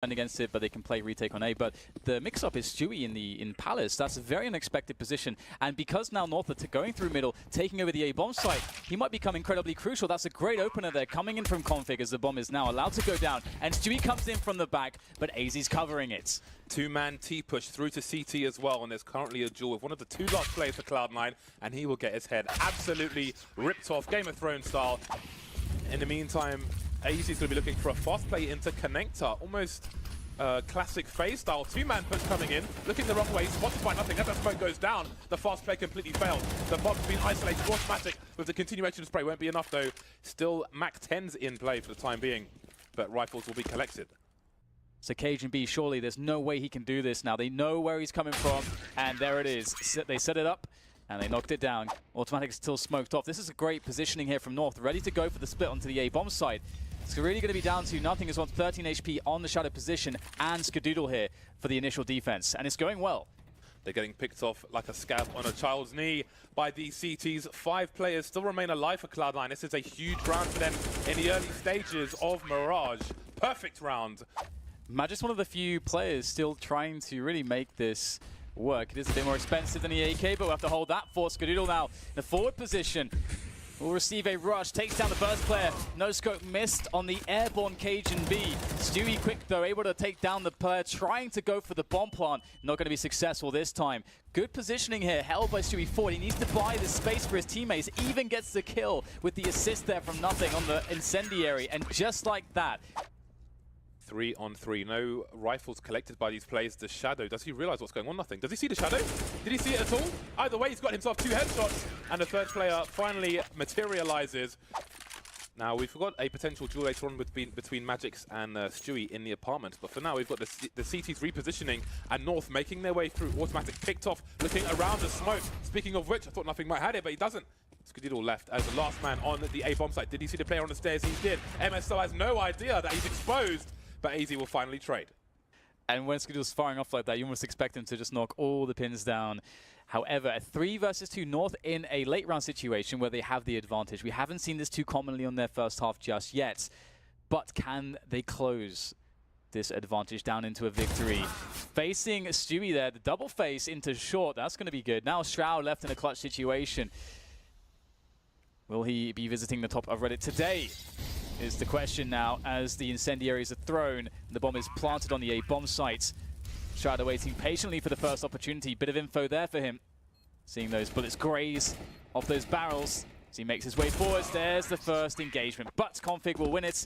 against it, but they can play retake on A. But the mix-up is Stewie in Palace. That's a very unexpected position. And because now North are going through middle, taking over the A bomb site, he might become incredibly crucial. That's a great opener there, coming in from Config as the bomb is now allowed to go down. And Stewie comes in from the back, but AZ's covering it. Two-man T-push through to CT as well, and there's currently a duel with one of the two last players for Cloud9, and he will get his head absolutely ripped off, Game of Thrones style. In the meantime, AZ's going to be looking for a fast play into connector, almost classic phase style. Two-man push coming in, looking the wrong way, spotted by nothing. As that smoke goes down, the fast play completely failed. The bomb's been isolated, automatic with the continuation spray. Won't be enough though. Still Mac 10's in play for the time being, but rifles will be collected. So KGB, surely there's no way he can do this now. They know where he's coming from, and there it is. They set it up, and they knocked it down. Automatic still smoked off. This is a great positioning here from North, ready to go for the split onto the A-bomb side. It's really going to be down to nothing as well. 13 HP on the shadow position, and Skadoodle here for the initial defense, and it's going well. They're getting picked off like a scab on a child's knee by these CTs. 5 players still remain alive for Cloud9. This is a huge round for them in the early stages of Mirage. Perfect round. Magic's one of the few players still trying to really make this work. It is a bit more expensive than the AK, but we'll have to hold that for Skadoodle now. In the forward position, will receive a rush, takes down the first player. No scope missed on the airborne KGB. Stewie quick though, able to take down the player, trying to go for the bomb plant. Not going to be successful this time. Good positioning here, held by Stewie forward. He needs to buy the space for his teammates. Even gets the kill with the assist there from nothing on the incendiary. And just like that, 3 on 3. No rifles collected by these players. The shadow, does he realize what's going on? Nothing. Does he see the shadow? Did he see it at all? Either way, he's got himself 2 headshots, and the third player finally materializes. Now, we've got a potential duel later on between Magix and Stewie in the apartment, but for now, we've got the CTs repositioning, and North making their way through. Automatic picked off, looking around the smoke. Speaking of which, I thought nothing might have it, but he doesn't. Skadoodle left as the last man on the A-bomb site. Did he see the player on the stairs? He did. MSO has no idea that he's exposed, but AZ will finally trade. And when Skadoodle's firing off like that, you almost expect him to just knock all the pins down. However, a 3 versus 2 North in a late round situation where they have the advantage. We haven't seen this too commonly on their first half just yet. But can they close this advantage down into a victory? Facing Stewie there, the double face into short. That's going to be good. Now Shroud left in a clutch situation. Will he be visiting the top of Reddit today? Is the question now, as the incendiaries are thrown. The bomb is planted on the A-bomb site. Shroud waiting patiently for the first opportunity. Bit of info there for him. Seeing those bullets graze off those barrels as he makes his way forwards. There's the first engagement, but Config will win it.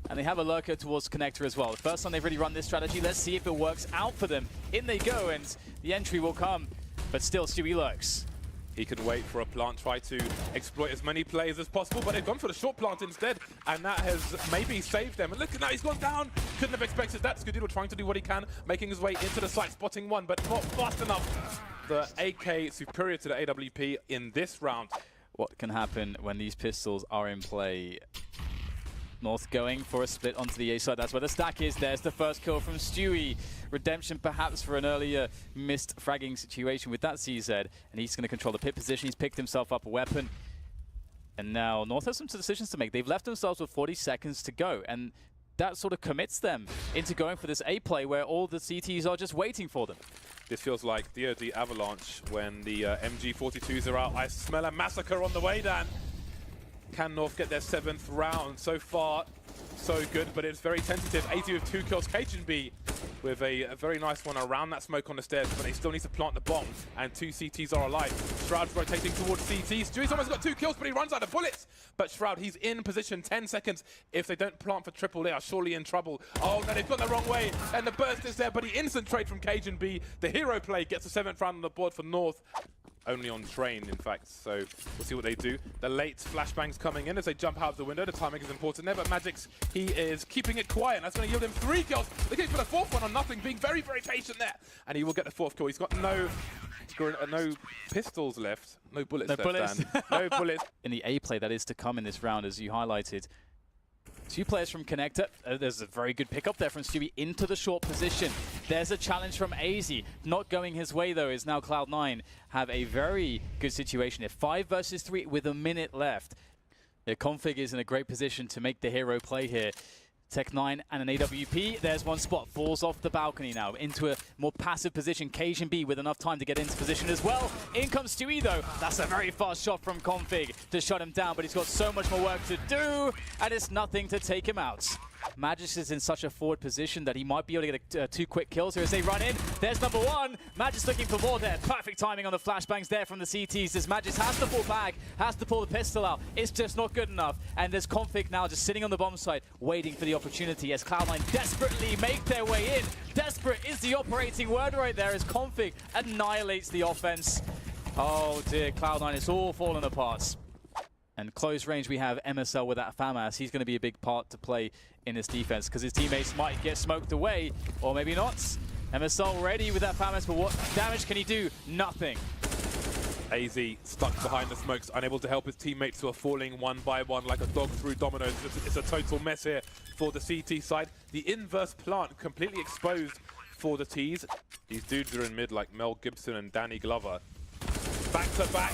And they have a lurker towards connector as well. The first time they've really run this strategy. Let's see if it works out for them. In they go, and the entry will come. But still, Stewie lurks. He can wait for a plant, try to exploit as many players as possible, but they've gone for the short plant instead, and that has maybe saved them. And look at that, he's gone down. Couldn't have expected that. Skadoodle trying to do what he can, making his way into the site, spotting one, but not fast enough. The AK superior to the AWP in this round. What can happen when these pistols are in play? North going for a split onto the A side. That's where the stack is. There's the first kill from Stewie. Redemption perhaps for an earlier missed fragging situation with that CZ. And he's going to control the pit position. He's picked himself up a weapon. And now North has some decisions to make. They've left themselves with 40 seconds to go. And that sort of commits them into going for this A play where all the CTs are just waiting for them. This feels like DoD Avalanche when the MG42s are out. I smell a massacre on the way, Dan. Can North get their 7th round? So far, so good, but it's very tentative. AZ with 2 kills. KGB with a very nice one around that smoke on the stairs, but they still need to plant the bomb, and 2 CTs are alive. Shroud's rotating towards CT. Stewie's almost got 2 kills, but he runs out of bullets. But Shroud, he's in position, 10 seconds. If they don't plant for triple, they are surely in trouble. Oh, no, they've gone the wrong way, and the burst is there, but the instant trade from KGB. The hero play gets the 7th round on the board for North. Only on train, in fact, so we'll see what they do. The late flashbangs coming in as they jump out of the window. The timing is important there, but Magix, he is keeping it quiet. That's going to yield him 3 kills. Looking for the 4th one on nothing, being very, very patient there. And he will get the 4th kill. He's got no pistols left. No bullets left, Dan. No bullets. In the A play that is to come in this round, as you highlighted, 2 players from Connector. There's a very good pickup there from Stewie into the short position. There's a challenge from AZ. Not going his way, though, is now Cloud9 have a very good situation here. 5 versus 3 with a minute left. The Config is in a great position to make the hero play here. Tech9 and an AWP. There's one spot. Falls off the balcony now into a more passive position. Cajun B with enough time to get into position as well. In comes Stewie though. That's a very fast shot from Config to shut him down, but he's got so much more work to do, and it's nothing to take him out. Magic is in such a forward position that he might be able to get 2 quick kills here as they run in. There's number 1. Magic's looking for more there. Perfect timing on the flashbangs there from the CTs as Magic has to pull back, has to pull the pistol out. It's just not good enough. And there's Config now just sitting on the bomb site, waiting for the opportunity as Cloud9 desperately make their way in. Desperate is the operating word right there as Config annihilates the offense. Oh dear, Cloud9, it's all falling apart. And close range, we have MSL with that FAMAS. He's going to be a big part to play in this defense because his teammates might get smoked away, or maybe not. MSL ready with that FAMAS, but what damage can he do? Nothing. AZ stuck behind the smokes, unable to help his teammates who are falling one by one like a dog through dominoes. It's a total mess here for the CT side. The inverse plant completely exposed for the Ts. These dudes are in mid like Mel Gibson and Danny Glover. Back to back.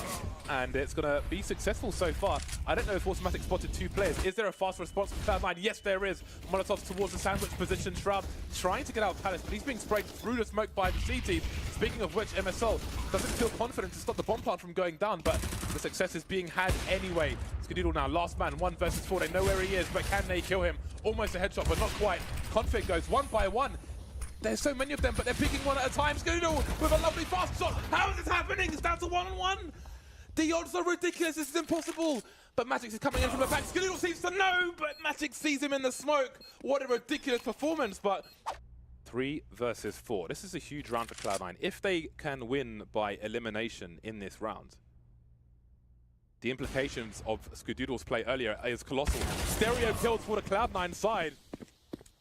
And it's going to be successful so far. I don't know if Automatic spotted 2 players. Is there a fast response from Cloud9? Yes, there is. Molotov's towards the sandwich position. Shroud trying to get out of Palace, but he's being sprayed through the smoke by the CT. Speaking of which, MSL doesn't feel confident to stop the bomb plant from going down, but the success is being had anyway. Skadoodle now, last man, 1 versus 4. They know where he is, but can they kill him? Almost a headshot, but not quite. Config goes 1 by 1. There's so many of them, but they're picking one at a time. Skadoodle with a lovely fast shot. How is this happening? It's down to 1-on-1. The odds are ridiculous, this is impossible. But Magic is coming in from the back. Skadoodle seems to know, but Magic sees him in the smoke. What a ridiculous performance, but 3 versus 4. This is a huge round for Cloud9. If they can win by elimination in this round, the implications of Skadoodle's play earlier is colossal. Stereo kills for the Cloud9 side.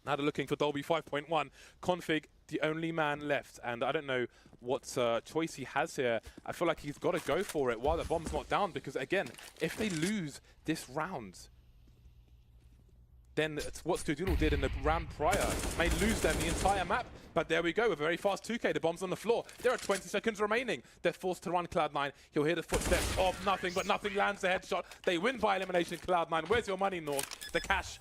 Now they're looking for Dolby 5.1. Config, the only man left, and I don't know what choice he has here. I feel like he's got to go for it while the bomb's not down, because again, if they lose this round, then it's what Skadoodle did in the round prior. May lose them the entire map, but there we go, a very fast 2K, the bomb's on the floor. There are 20 seconds remaining. They're forced to run Cloud9. He'll hear the footsteps of nothing, but nothing lands the headshot. They win by elimination, Cloud9. Where's your money, North? The cash.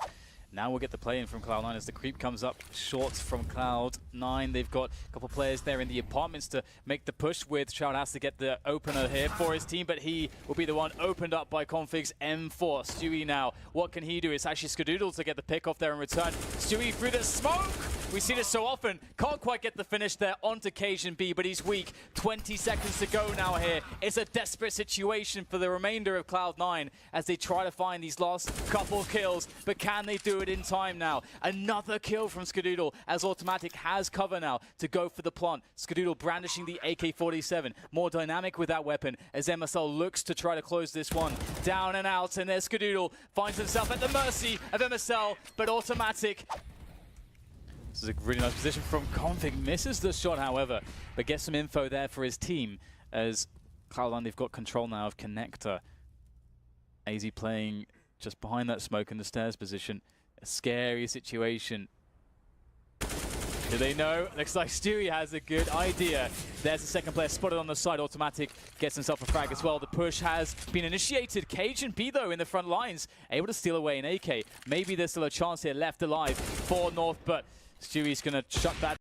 Now we'll get the play in from Cloud9 as the creep comes up short from Cloud9. They've got a couple players there in the apartments to make the push with. Shroud has to get the opener here for his team, but he will be the one opened up by Config's M4. Stewie now, what can he do? It's actually Skadoodle to get the pick off there in return. Stewie through the smoke! We see this so often. Can't quite get the finish there onto Cajun B, but he's weak. 20 seconds to go now here. It's a desperate situation for the remainder of Cloud9 as they try to find these last couple kills, but can they do it in time now? Another kill from Skadoodle as Automatic has cover now to go for the plant. Skadoodle brandishing the AK-47, more dynamic with that weapon as MSL looks to try to close this one. Down and out, and there's Skadoodle, finds himself at the mercy of MSL, but Automatic. This is a really nice position from Config, misses the shot however, but gets some info there for his team as Cloud9, they've got control now of Connector. AZ playing just behind that smoke in the stairs position. A scary situation. Do they know? Looks like Stewie has a good idea. There's the second player spotted on the side. Automatic gets himself a frag as well. The push has been initiated. Cajun B though in the front lines, able to steal away an AK. Maybe there's still a chance here left alive for North, but Stewie's going to shut that